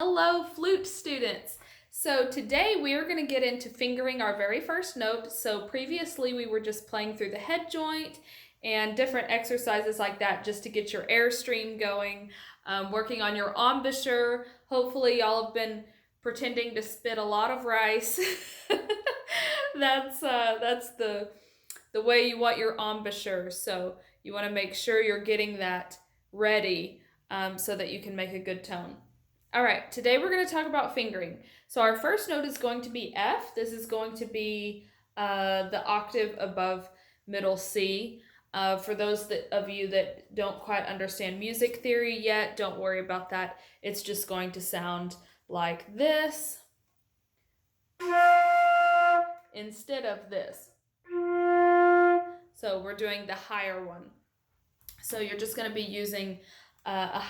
Hello, flute students. So today we are going to get into fingering our very first note. So previously we were just playing through the head joint and different exercises like that just to get your airstream going, working on your embouchure. Hopefully y'all have been pretending to spit a lot of rice. that's the way you want your embouchure. So you want to make sure you're getting that ready so that you can make a good tone. All right, today we're going to talk about fingering. So our first note is going to be F. This is going to be the octave above middle C. For those of you that don't quite understand music theory yet, don't worry about that. It's just going to sound like this instead of this. So we're doing the higher one. So you're just going to be using a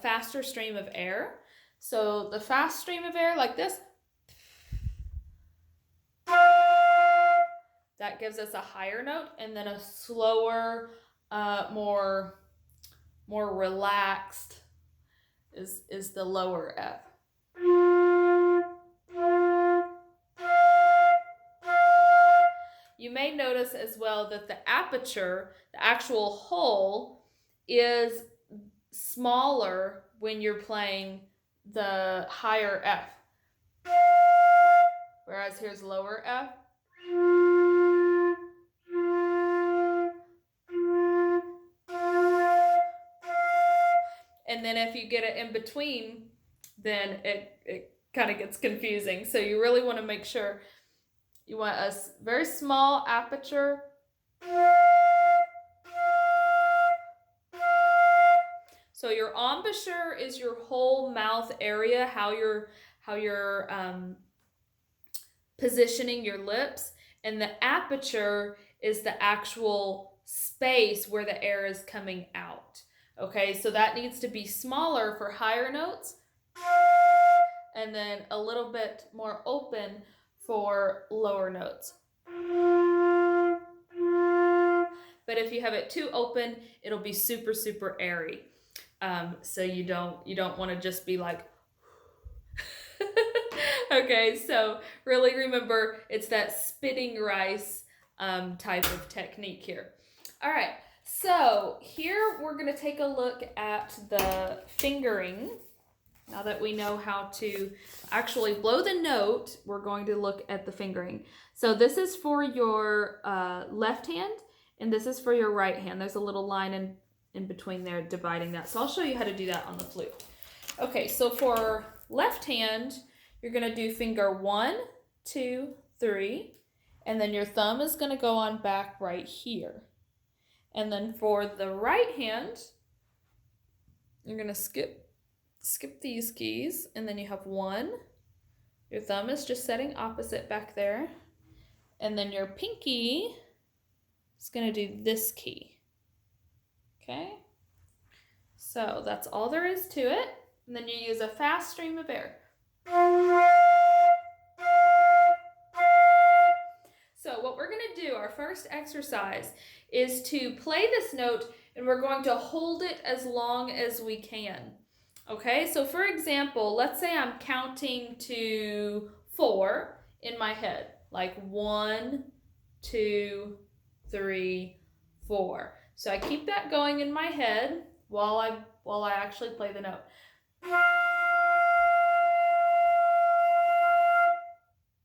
faster stream of air. So the fast stream of air like this, that gives us a higher note, and then a slower, more relaxed is the lower F. You may notice as well that the aperture, the actual hole, is smaller when you're playing the higher F. Whereas here's lower F. And then if you get it in between, then it kind of gets confusing. So you really want to make sure you want a very small aperture. So your embouchure is your whole mouth area, how you're positioning your lips, and the aperture is the actual space where the air is coming out. Okay, so that needs to be smaller for higher notes, and then a little bit more open for lower notes. But if you have it too open, it'll be super, super airy. So you don't want to just be like okay, so really remember it's that spitting rice type of technique here. All right, so here we're going to take a look at the fingering. Now that we know how to actually blow the note, we're going to look at the fingering. So this is for your left hand, and this is for your right hand. There's a little line in between there dividing that. So I'll show you how to do that on the flute. Okay, so for left hand, you're going to do finger 1, 2, 3, and then your thumb is going to go on back right here. And then for the right hand, you're going to skip these keys, and then you have 1. Your thumb is just setting opposite back there. And then your pinky is going to do this key. Okay? So that's all there is to it. And then you use a fast stream of air. So what we're going to do, our first exercise, is to play this note, and we're going to hold it as long as we can. Okay, so for example, let's say I'm counting to 4 in my head, like 1, 2, 3, 4. So I keep that going in my head while I actually play the note.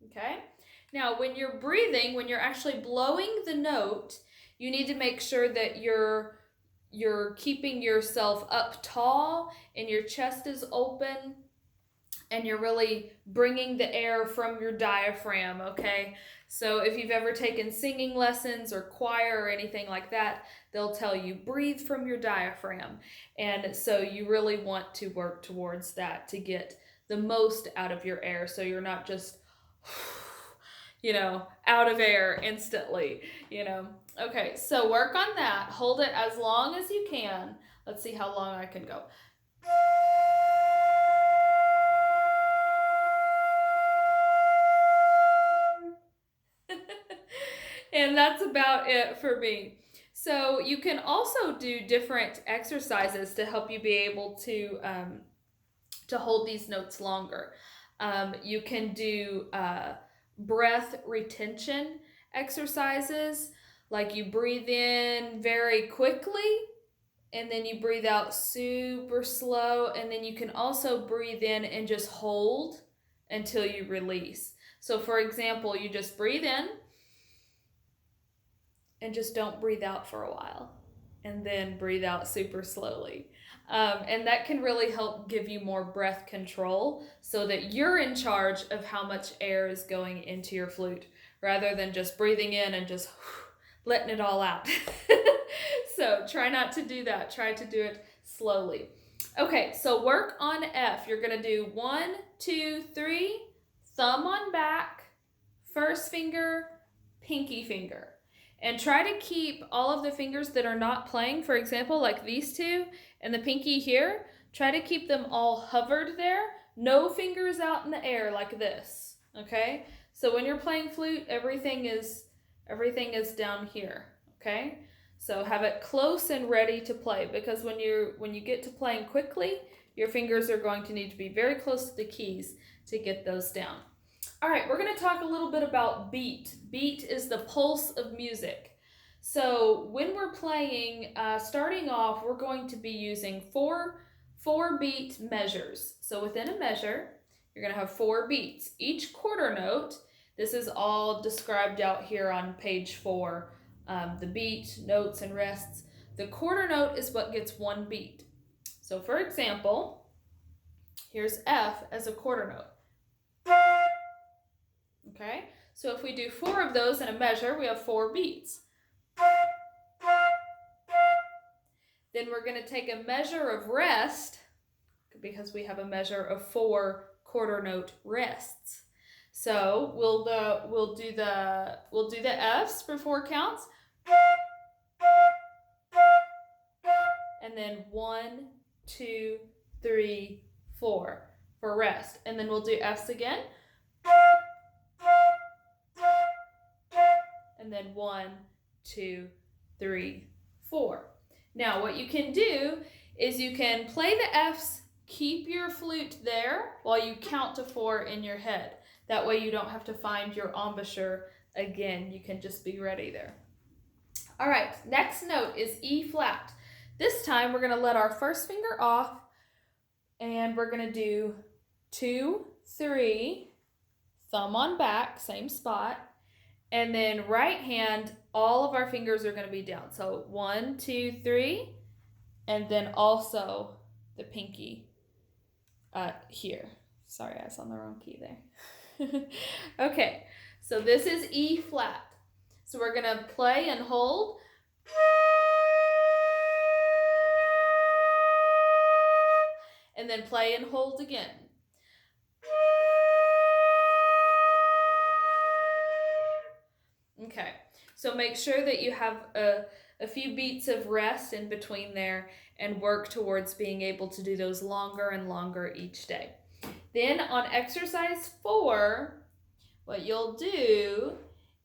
Okay? Now, when you're breathing, when you're actually blowing the note, you need to make sure that you're keeping yourself up tall and your chest is open and you're really bringing the air from your diaphragm, okay? So if you've ever taken singing lessons or choir or anything like that, they'll tell you breathe from your diaphragm. And so you really want to work towards that to get the most out of your air, so you're not just out of air instantly, Okay, so work on that. Hold it as long as you can. Let's see how long I can go. And that's about it for me. So you can also do different exercises to help you be able to to hold these notes longer. You can do breath retention exercises, like you breathe in very quickly and then you breathe out super slow, and then you can also breathe in and just hold until you release. So for example, you just breathe in and just don't breathe out for a while, and then breathe out super slowly. And that can really help give you more breath control so that you're in charge of how much air is going into your flute rather than just breathing in and just letting it all out. So try not to do that. Try to do it slowly. Okay, so work on F. You're going to do 1, 2, 3, thumb on back, first finger, pinky finger. And try to keep all of the fingers that are not playing, for example, like these two and the pinky here, try to keep them all hovered there. No fingers out in the air like this, okay? So when you're playing flute, everything is down here, okay? So have it close and ready to play, because when you get to playing quickly, your fingers are going to need to be very close to the keys to get those down. All right, we're going to talk a little bit about beat. Beat is the pulse of music. So when we're playing, starting off, we're going to be using four beat measures. So within a measure, you're going to have 4 beats. Each quarter note, this is all described out here on page 4, the beat, notes, and rests. The quarter note is what gets 1 beat. So for example, here's F as a quarter note. Okay, so if we do 4 of those in a measure, we have 4 beats. Then we're going to take a measure of rest, because we have a measure of 4 quarter note rests. So we'll do the F's for 4 counts, and then 1, 2, 3, 4 for rest, and then we'll do F's again. And then 1, 2, 3, 4. Now what you can do is you can play the F's, keep your flute there while you count to 4 in your head. That way you don't have to find your embouchure again. You can just be ready there. All right, next note is E flat. This time we're going to let our first finger off, and we're going to do 2, 3, thumb on back, same spot. And then right hand, all of our fingers are going to be down. So 1, 2, 3, and then also the pinky here. Sorry, I was on the wrong key there. Okay, so this is E flat. So we're going to play and hold. And then play and hold again. Okay, so make sure that you have a few beats of rest in between there and work towards being able to do those longer and longer each day. Then on exercise 4, what you'll do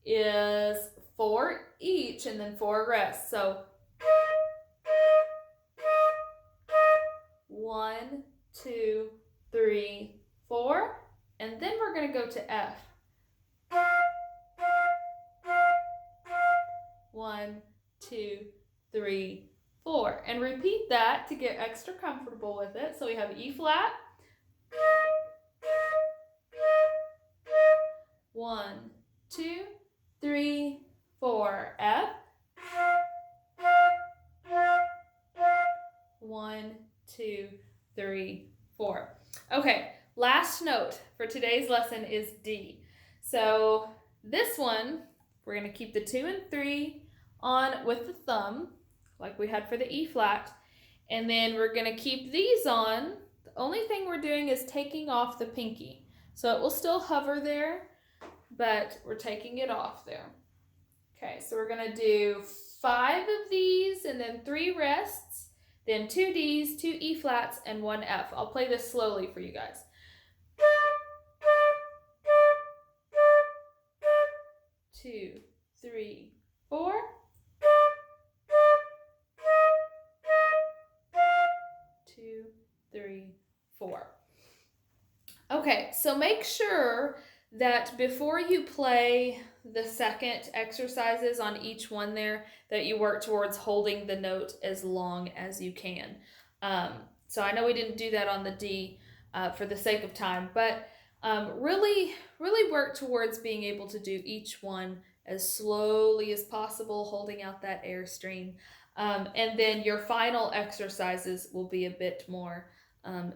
is 4 each and then 4 rests. So 1, 2, 3, 4, and then we're going to go to F. 1, 2, 3, 4, and repeat that to get extra comfortable with it. So we have E flat, 1, 2, 3, 4, F, 1, 2, 3, 4. Okay, last note for today's lesson is D. So this one, we're going to keep the 2 and 3 on with the thumb, like we had for the E flat, and then we're going to keep these on. The only thing we're doing is taking off the pinky. So it will still hover there, but we're taking it off there. Okay, so we're going to do 5 of these and then 3 rests, then 2 Ds, 2 E flats, and 1 F. I'll play this slowly for you guys. 2, 3, 4. 2, 3, 4. Okay, so make sure that before you play the second exercises on each one there, that you work towards holding the note as long as you can. Um, so I know we didn't do that on the D for the sake of time, but really work towards being able to do each one as slowly as possible, holding out that air stream. And then your final exercises will be a bit more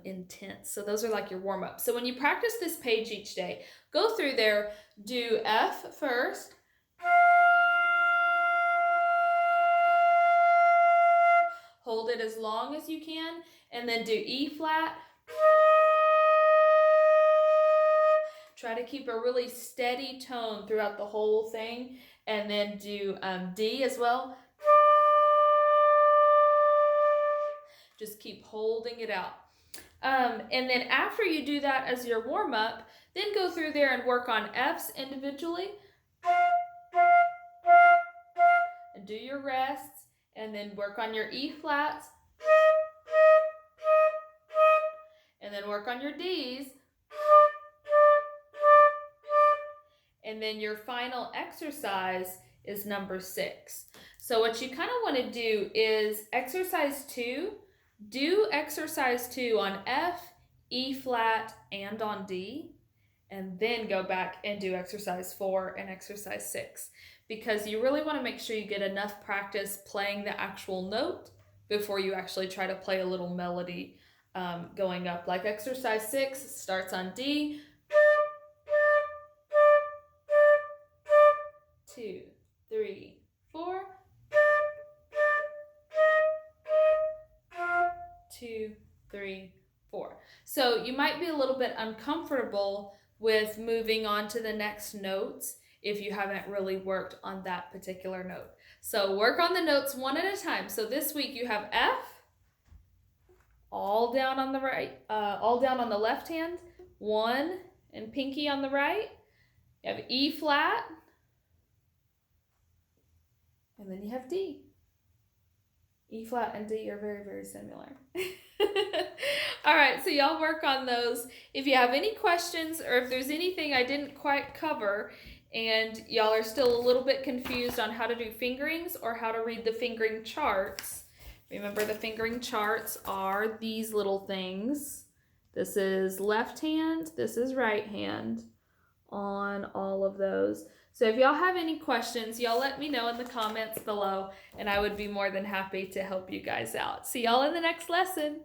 intense. So those are like your warm up. So when you practice this page each day, go through there, do F first, hold it as long as you can, and then do E flat. Try to keep a really steady tone throughout the whole thing, and then do D as well. Just keep holding it out. And then after you do that as your warm-up, then go through there and work on F's individually. And do your rests, and then work on your E flats. And then work on your D's. And then your final exercise is number 6. So what you kind of want to do is exercise 2. Do exercise 2 on F, E flat, and on D, and then go back and do exercise 4 and exercise 6, because you really want to make sure you get enough practice playing the actual note before you actually try to play a little melody going up. Like exercise 6 starts on D, 2, 3, 4, 2, 3, 4. So you might be a little bit uncomfortable with moving on to the next notes if you haven't really worked on that particular note. So work on the notes one at a time. So this week you have F, all down on the right, all down on the left hand, 1 and pinky on the right. You have E flat, and then you have D. E flat and D are very, very similar. All right, so y'all work on those. If you have any questions or if there's anything I didn't quite cover and y'all are still a little bit confused on how to do fingerings or how to read the fingering charts, remember the fingering charts are these little things. This is left hand, this is right hand on all of those. So if y'all have any questions, y'all let me know in the comments below, and I would be more than happy to help you guys out. See y'all in the next lesson.